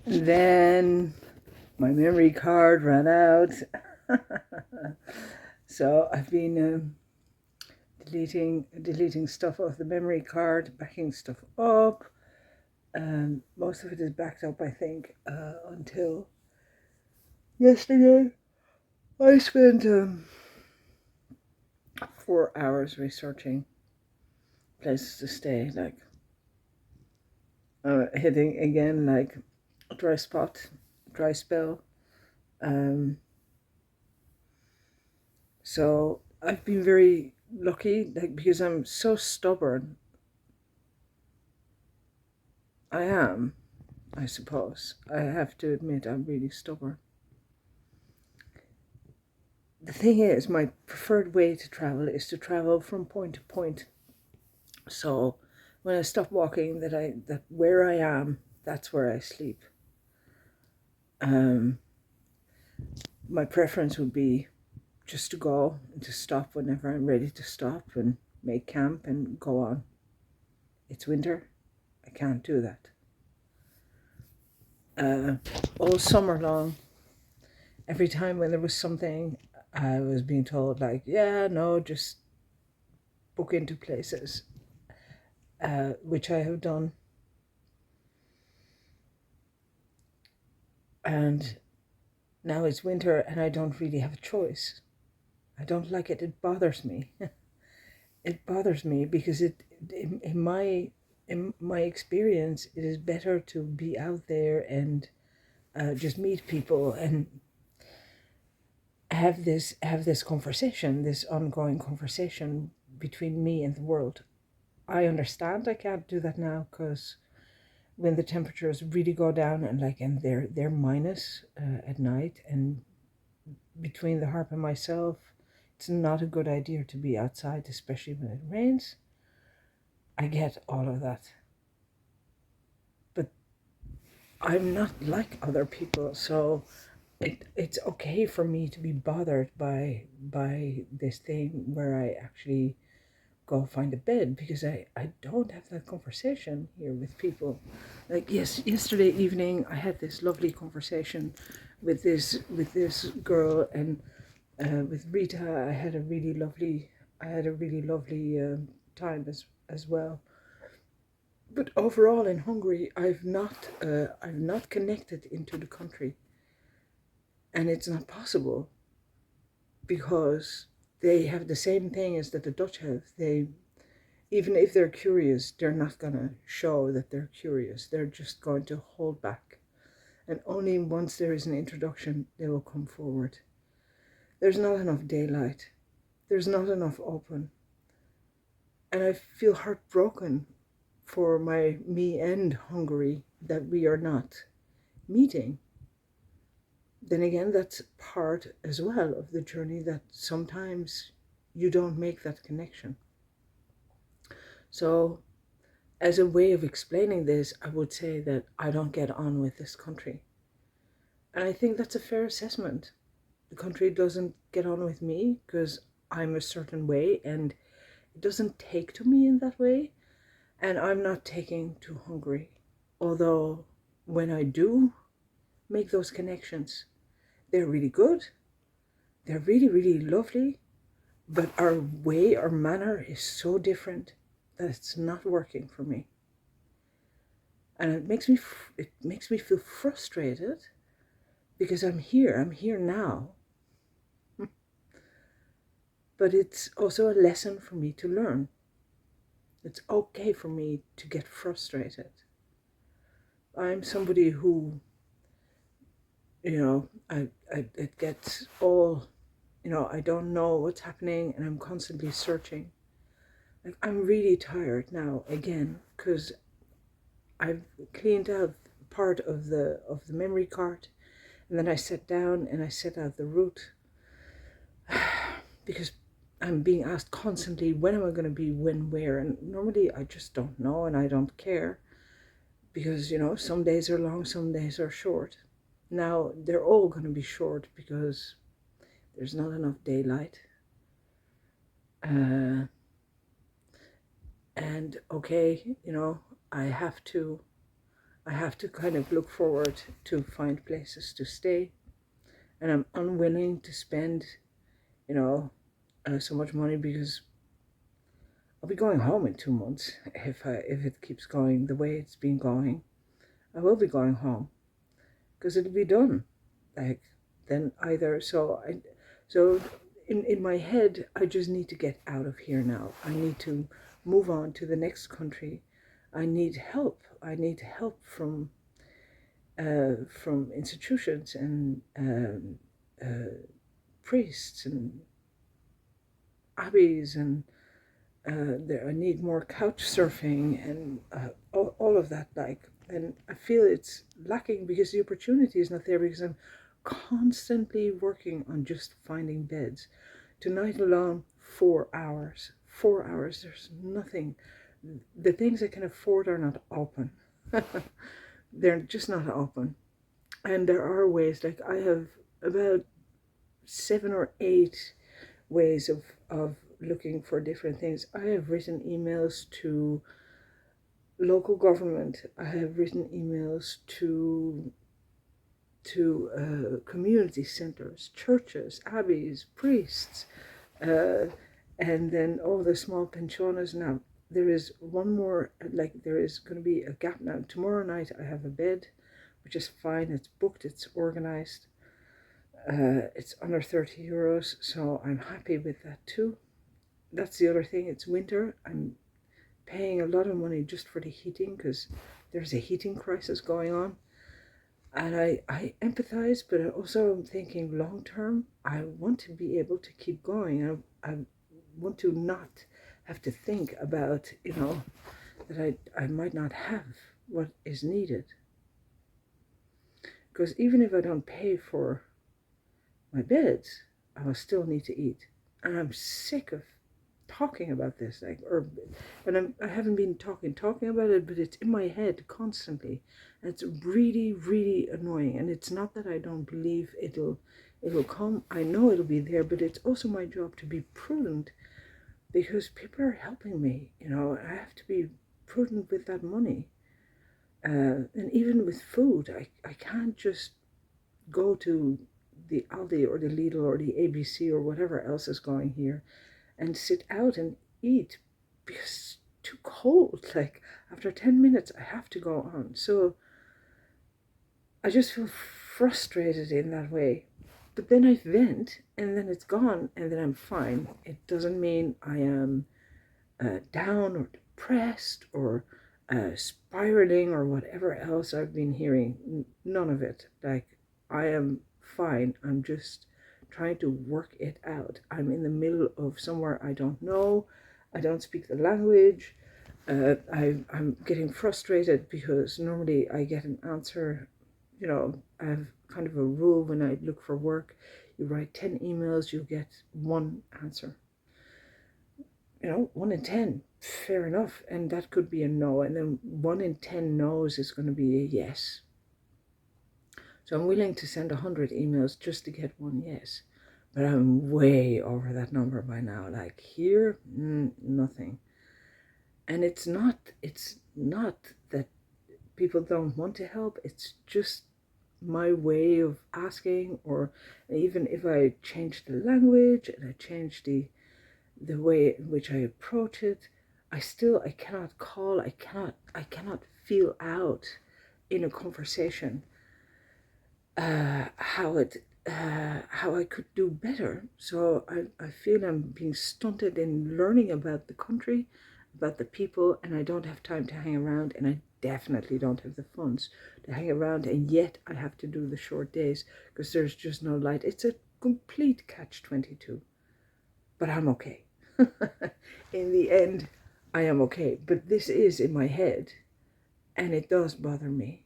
And then my memory card ran out. So I've been deleting stuff off the memory card, backing stuff up. Most of it is backed up, I think, until yesterday. I spent 4 hours researching places to stay, like hitting again, like dry spot, dry spell. So I've been very lucky, like, because I'm so stubborn. I am, I suppose. I have to admit, I'm really stubborn. The thing is, my preferred way to travel is to travel from point to point. So when I stop walking, that where I am, that's where I sleep. My preference would be just to go and to stop whenever I'm ready to stop and make camp and go on. It's winter. I can't do that. All summer long, every time when there was something, I was being told, like, yeah, no, just book into places, which I have done. And now it's winter and I don't really have a choice. I don't like it. It bothers me. It bothers me because in my experience, it is better to be out there and just meet people and have this conversation, this ongoing conversation between me and the world. I understand I can't do that now because when the temperatures really go down and they're minus at night, and between the harp and myself, it's not a good idea to be outside, especially when it rains. I get all of that. But I'm not like other people, so it's okay for me to be bothered by this thing where I actually go find a bed, because I don't have that conversation here with people. Like, yesterday evening I had this lovely conversation with this girl, and with Rita I had a really lovely time as well. But overall in Hungary, I've not connected into the country, and it's not possible because they have the same thing as that the Dutch have. They, even if they're curious, they're not going to show that they're curious. They're just going to hold back. And only once there is an introduction, they will come forward. There's not enough daylight. There's not enough open. And I feel heartbroken for me and Hungary that we are not meeting. Then again, that's part as well of the journey, that sometimes you don't make that connection. So as a way of explaining this, I would say that I don't get on with this country. And I think that's a fair assessment. The country doesn't get on with me because I'm a certain way, and it doesn't take to me in that way. And I'm not taking to Hungary. Although when I do make those connections, they're really good. They're really, really lovely. But our way, our manner is so different that it's not working for me. And it makes me feel frustrated because I'm here now. But it's also a lesson for me to learn. It's okay for me to get frustrated. I'm somebody who, it gets all, I don't know what's happening and I'm constantly searching. Like, I'm really tired now again because I've cleaned out part of the memory card, and then I sat down and I set out the route because I'm being asked constantly, when am I going to be, when, where, and normally I just don't know and I don't care because, some days are long, some days are short. Now they're all going to be short because there's not enough daylight. And okay, I have to I have to kind of look forward to find places to stay, and I'm unwilling to spend, so much money because I'll be going home in 2 months if it keeps going the way it's been going. I will be going home because it'll be done. Like then either so in my head I just need to get out of here now. I need to move on to the next country. I need help. I need help from institutions and priests and abbeys, and I need more couch surfing and all of that. Like, and I feel it's lacking because the opportunity is not there, because I'm constantly working on just finding beds. Tonight alone, 4 hours. 4 hours. There's nothing. The things I can afford are not open. They're just not open. And there are ways, like I have about 7 or 8 ways of looking for different things. I have written emails to local government. I have written emails to community centers, churches, abbeys, priests, and then all the small pensionas. Now there is one more, like there is going to be a gap now. Tomorrow night I have a bed, which is fine. It's booked, it's organized. It's under €30, so I'm happy with that too. That's the other thing. It's winter. I'm paying a lot of money just for the heating because there's a heating crisis going on. And I empathize, but I also am thinking long term, I want to be able to keep going. I want to not have to think about, that I might not have what is needed. Because even if I don't pay for my beds, I will still need to eat. And I'm sick of talking about this, I haven't been talking about it, but it's in my head constantly, and it's really, really annoying. And it's not that I don't believe it'll come. I know it'll be there, but it's also my job to be prudent because people are helping me. I have to be prudent with that money, and even with food, I can't just go to the Aldi or the Lidl or the ABC or whatever else is going here and sit out and eat because it's too cold. Like after 10 minutes I have to go on. So I just feel frustrated in that way. But then I vent and then it's gone and then I'm fine. It doesn't mean I am down or depressed or spiraling or whatever else I've been hearing. None of it. Like I am fine. I'm just trying to work it out. I'm in the middle of somewhere I don't know. I don't speak the language. I'm getting frustrated because normally I get an answer. I have kind of a rule when I look for work. You write 10 emails, you get 1 answer. 1 in 10, fair enough. And that could be a no. And then 1 in 10 no's is going to be a yes. So I'm willing to send 100 emails just to get 1 yes. But I'm way over that number by now. Like here, nothing. And it's not that people don't want to help. It's just my way of asking, or even if I change the language and I change the way in which I approach it, I cannot call. I cannot feel out in a conversation how I could do better. So I feel I'm being stunted in learning about the country, about the people, and I don't have time to hang around, and I definitely don't have the funds to hang around, and yet I have to do the short days because there's just no light. It's a complete catch-22, but I'm okay. In the end, I am okay, but this is in my head, and it does bother me.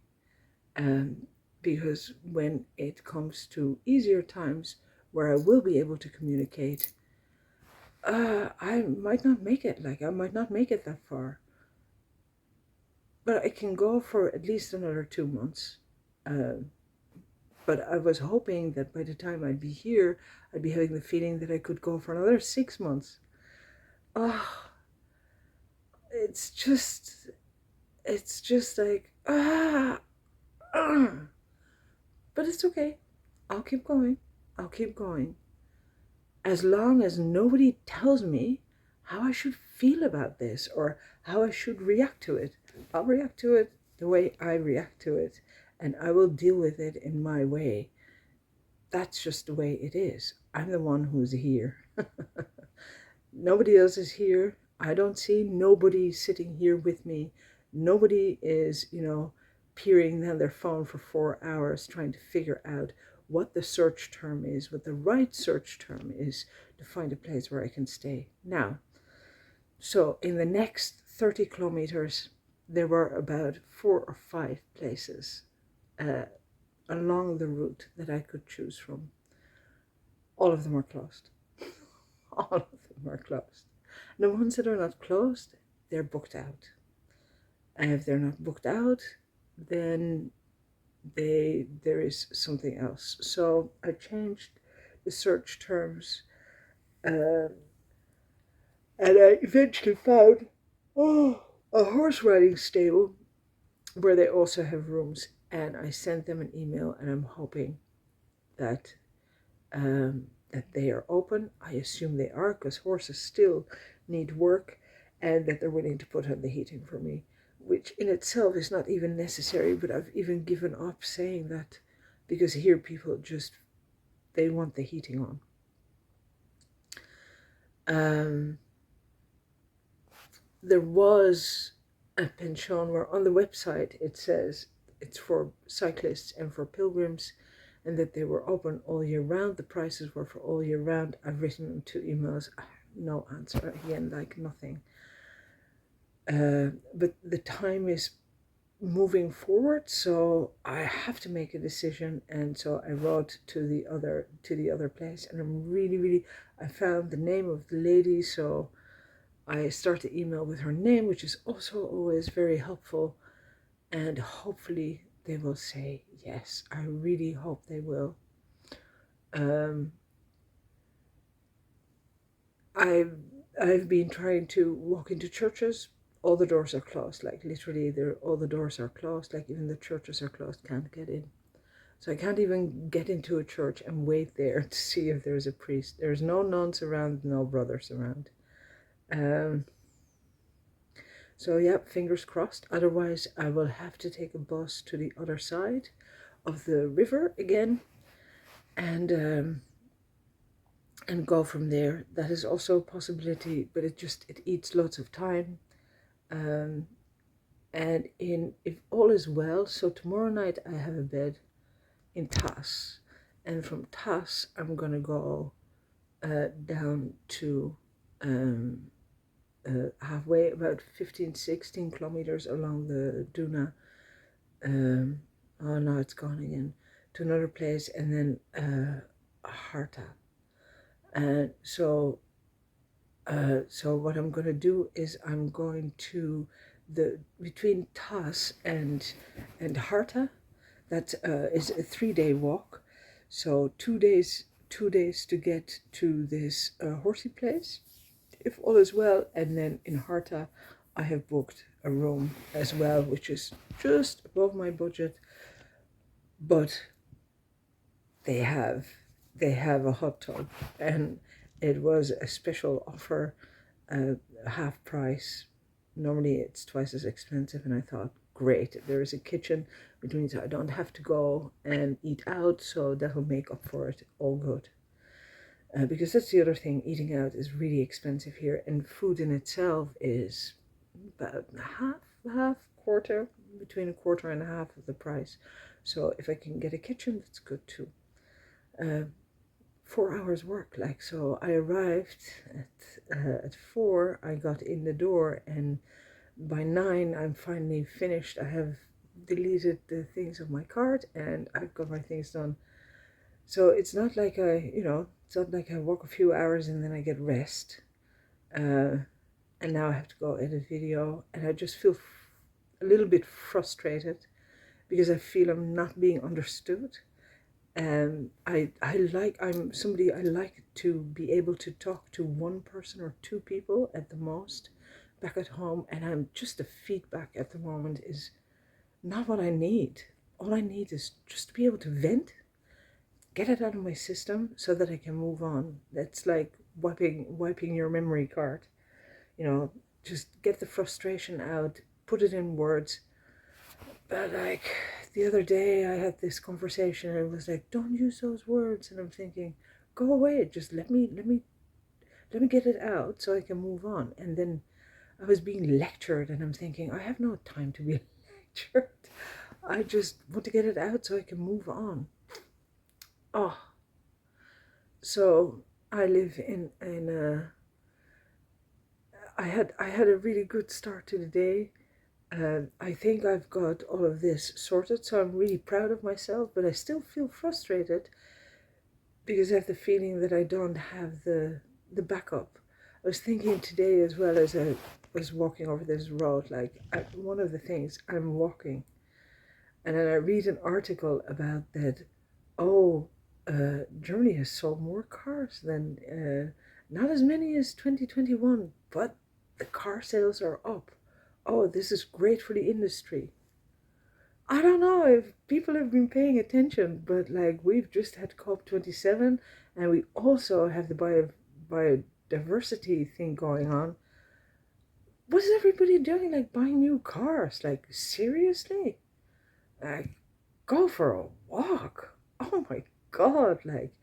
Because when it comes to easier times where I will be able to communicate, I might not make it. Like I might not make it that far, but I can go for at least another 2 months. But I was hoping that by the time I'd be here, I'd be having the feeling that I could go for another 6 months. It's just like ah, ah. But it's okay. I'll keep going. I'll keep going. As long as nobody tells me how I should feel about this or how I should react to it, I'll react to it the way I react to it, and I will deal with it in my way. That's just the way it is. I'm the one who's here. Nobody else is here. I don't see nobody sitting here with me. Nobody is, peering down their phone for 4 hours trying to figure out what the search term is, what the right search term is to find a place where I can stay. Now, so in the next 30 kilometers, there were about 4 or 5 places along the route that I could choose from. All of them are closed. All of them are closed. The ones that are not closed, they're booked out. And if they're not booked out, then there is something else. So I changed the search terms, and I eventually found a horse riding stable where they also have rooms. And I sent them an email, and I'm hoping that that they are open. I assume they are, because horses still need work, and that they're willing to put on the heating for me, which in itself is not even necessary, but I've even given up saying that, because here people just, they want the heating on. There was a pension where on the website it says it's for cyclists and for pilgrims, and that they were open all year round. The prices were for all year round. I've written them 2 emails, no answer, again, like nothing. But the time is moving forward, so I have to make a decision. And so I wrote to the other place, and I'm really, I found the name of the lady, so I start the email with her name, which is also always very helpful, and hopefully they will say yes. I really hope they will. I've been trying to walk into churches. All the doors are closed, like literally all the doors are closed, like even the churches are closed, can't get in. So I can't even get into a church and wait there to see if there's a priest. There's no nuns around, no brothers around. So yeah, fingers crossed. Otherwise, I will have to take a bus to the other side of the river again, and go from there. That is also a possibility, but it eats lots of time. And if all is well, so tomorrow night I have a bed in Tas, and from Tas I'm gonna go down to halfway, about 15-16 kilometers along the Duna. Oh no, it's gone again, to another place, and then Harta. And so what I'm going to do is I'm going to between Tas and Harta. That is a 3-day walk. So 2 days to get to this horsey place, if all is well. And then in Harta, I have booked a room as well, which is just above my budget, but they have a hot tub, and it was a special offer, half price. Normally it's twice as expensive, and I thought, great, there is a kitchen, which means I don't have to go and eat out, so that will make up for it. All good. Because that's the other thing, eating out is really expensive here, and food in itself is about quarter, between a quarter and a half of the price. So if I can get a kitchen, that's good too. 4 hours work, like, so I arrived at 4, I got in the door, and by 9 I'm finally finished. I have deleted the things of my cart, and I've got my things done. So it's not like it's not like I walk a few hours and then I get rest, and now I have to go edit video, and I just feel a little bit frustrated because I feel I'm not being understood. I'm somebody, I like to be able to talk to one person or 2 people at the most back at home, and I'm just, the feedback at the moment is not what I need. All I need is just to be able to vent, get it out of my system so that I can move on. That's like wiping your memory card. You know, just get the frustration out, put it in words. But like the other day I had this conversation and it was like, don't use those words, and I'm thinking, go away, just let me get it out so I can move on. And then I was being lectured and I'm thinking, I have no time to be lectured. I just want to get it out so I can move on. Oh, so I live in a. I had a really good start to the day. I think I've got all of this sorted, so I'm really proud of myself, but I still feel frustrated because I have the feeling that I don't have the backup. I was thinking today, as well, as I was walking over this road, like one of the things, I'm walking and then I read an article about that, Germany has sold more cars than, not as many as 2021, but the car sales are up. Oh, this is great for the industry. I don't know if people have been paying attention, but like we've just had COP27 and we also have the biodiversity thing going on. What is everybody doing? Like buying new cars? Like seriously? Like go for a walk. Oh my God, like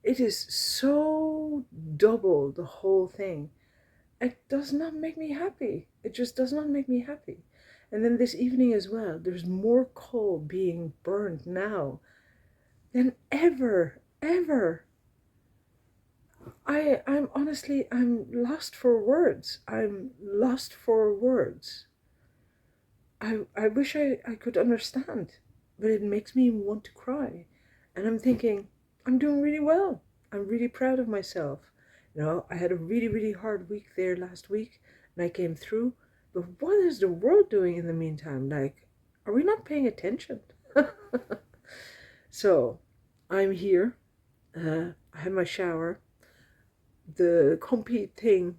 it is so double the whole thing. It does not make me happy. It just does not make me happy. And then this evening as well, there's more coal being burned now than ever. I'm honestly, I'm lost for words. I'm lost for words. I wish I could understand, but it makes me want to cry. And I'm thinking, I'm doing really well. I'm really proud of myself. You know, I had a really hard week there last week and I came through. But what is the world doing in the meantime? Like, are we not paying attention? So, I'm here. I had my shower. The compete thing,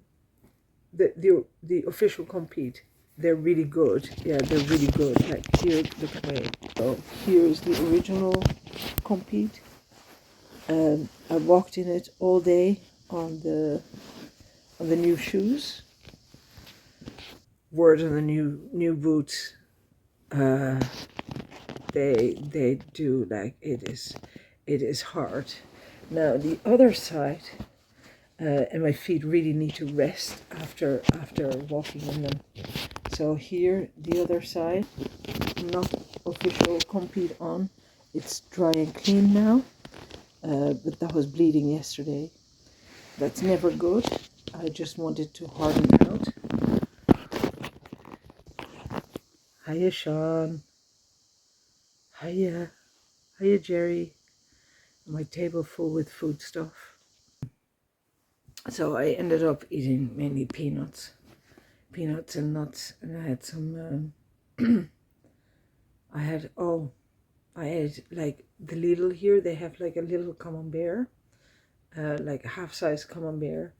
the official compete, they're really good. Yeah, they're really good. Like here, look at my. So here's the original compete. I walked in it all day on the new shoes. Word on the new boots. They do, like, it is hard. Now the other side, and my feet really need to rest after walking in them. So here, the other side, not official compete on. It's dry and clean now, but that was bleeding yesterday. That's never good. I just wanted to harden out. Hiya, Sean. Hiya. Hiya, Jerry. My table full with food stuff. So I ended up eating mainly peanuts and nuts, and I had some. I had like the Lidl here. They have like a little camembert, like a half-size camembert,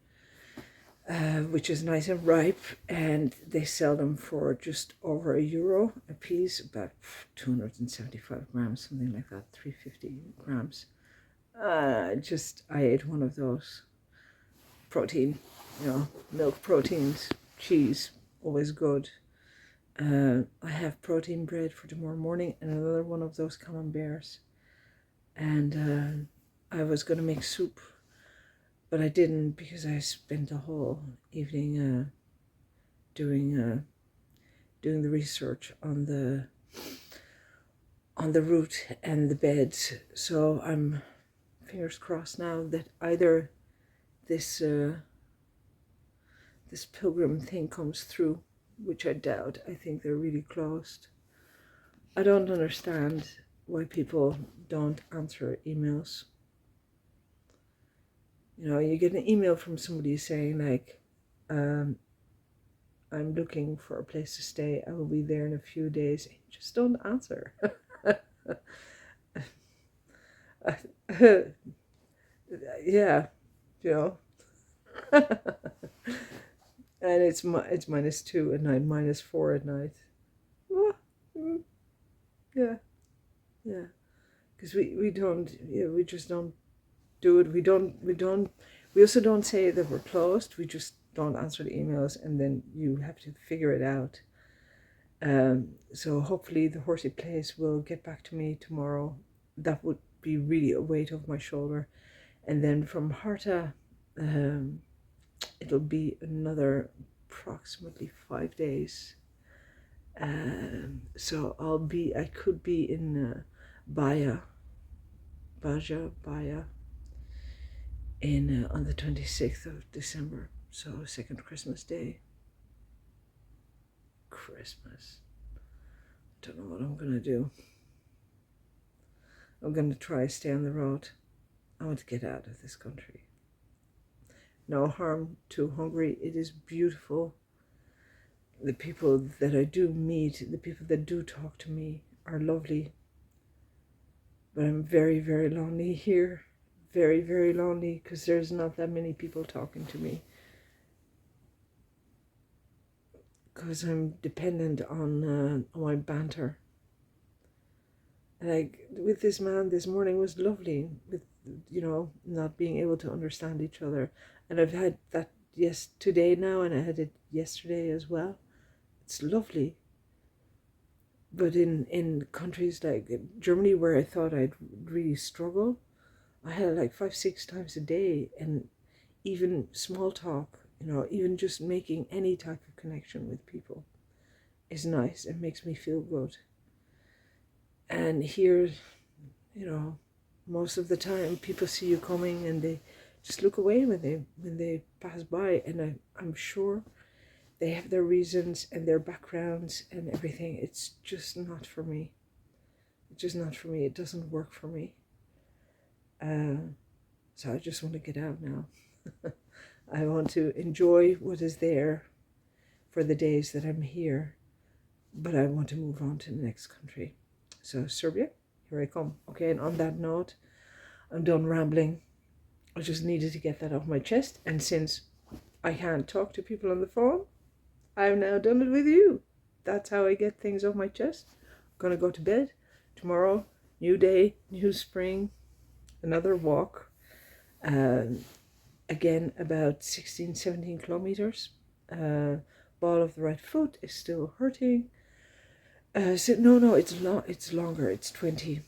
which is nice and ripe, and they sell them for just over €1 a piece, about 275 grams, something like that, 350 grams. I ate one of those. Protein, milk proteins, cheese, always good. I have protein bread for tomorrow morning and another one of those camemberts. And I was going to make soup, but I didn't because I spent the whole evening doing the research on the route and the beds. So I'm fingers crossed now that either this Pilgrim thing comes through, which I doubt. I think they're really closed. I don't understand why people don't answer emails. You know, you get an email from somebody saying like, I'm looking for a place to stay. I will be there in a few days. You just don't answer. Yeah, you know. And it's -2 at night, -4 at night. yeah. Because we don't, yeah, we just don't do it. We also don't say that we're closed. We just don't answer the emails, and then you have to figure it out. So hopefully the horsey place will get back to me tomorrow. That would be really a weight off my shoulder. And then from Harta, it'll be another approximately 5 days. So I could be in Baja, in on the 26th of December, so second Christmas Day. Christmas. Don't know what I'm gonna do. I'm gonna try stay on the road. I want to get out of this country. No harm to Hungary. It is beautiful. The people that I do meet, the people that do talk to me are lovely. But I'm very, very lonely here. Very, very lonely because there's not that many people talking to me. Because I'm dependent on my banter. Like with this man this morning was lovely, with not being able to understand each other. And I've had that today now, and I had it yesterday as well. It's lovely. But in countries like Germany, where I thought I'd really struggle, I had it like 5-6 times a day, and even small talk, even just making any type of connection with people is nice. It makes me feel good. And here, most of the time people see you coming and they just look away when they pass by, and I'm sure they have their reasons and their backgrounds and everything. It's just not for me. It's just not for me. It doesn't work for me. So I just want to get out now. I want to enjoy what is there for the days that I'm here, but I want to move on to the next country. So Serbia, here I come. Okay, and on that note, I'm done rambling. I just needed to get that off my chest, and since I can't talk to people on the phone, I've now done it with you. That's how I get things off my chest. I'm gonna go to bed. Tomorrow, new day, new spring, another walk. Again, about 16-17 kilometers. Ball of the right foot is still hurting. No, it's longer. It's 20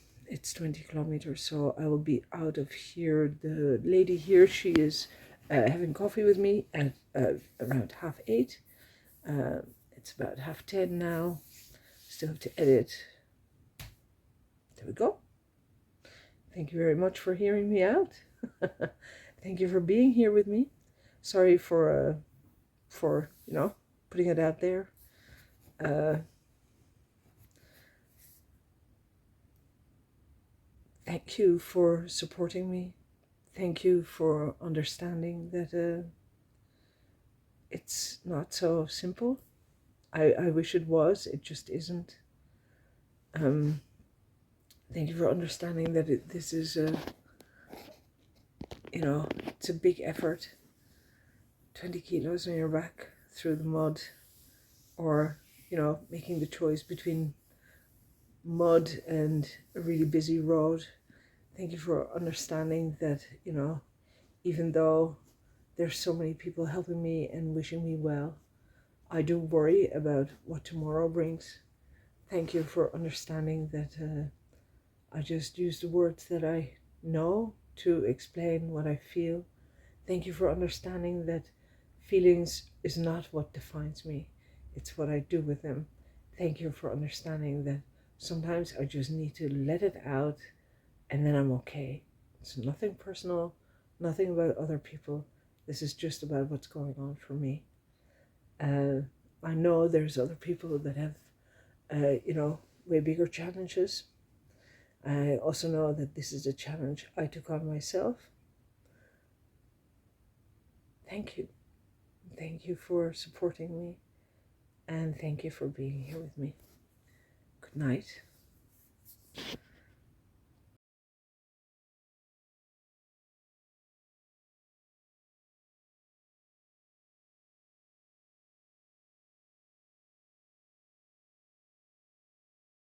kilometers. So I will be out of here. The lady here, she is having coffee with me at around 8:30. It's about 10:30 now. Still have to edit. There we go. Thank you very much for hearing me out. Thank you for being here with me. Sorry for putting it out there. Thank you for supporting me. Thank you for understanding that it's not so simple. I wish it was. It just isn't. Thank you for understanding that this is it's a big effort. 20 kilos on your back through the mud, or making the choice between mud and a really busy road. Thank you for understanding that even though there's so many people helping me and wishing me well, I do worry about what tomorrow brings. Thank you for understanding that I just use the words that I know to explain what I feel. Thank you for understanding that feelings is not what defines me. It's what I do with them. Thank you for understanding that sometimes I just need to let it out, and then I'm okay. It's nothing personal, nothing about other people. This is just about what's going on for me. I know there's other people that have, way bigger challenges. I also know that this is a challenge I took on myself. Thank you. Thank you for supporting me, and thank you for being here with me. Good night.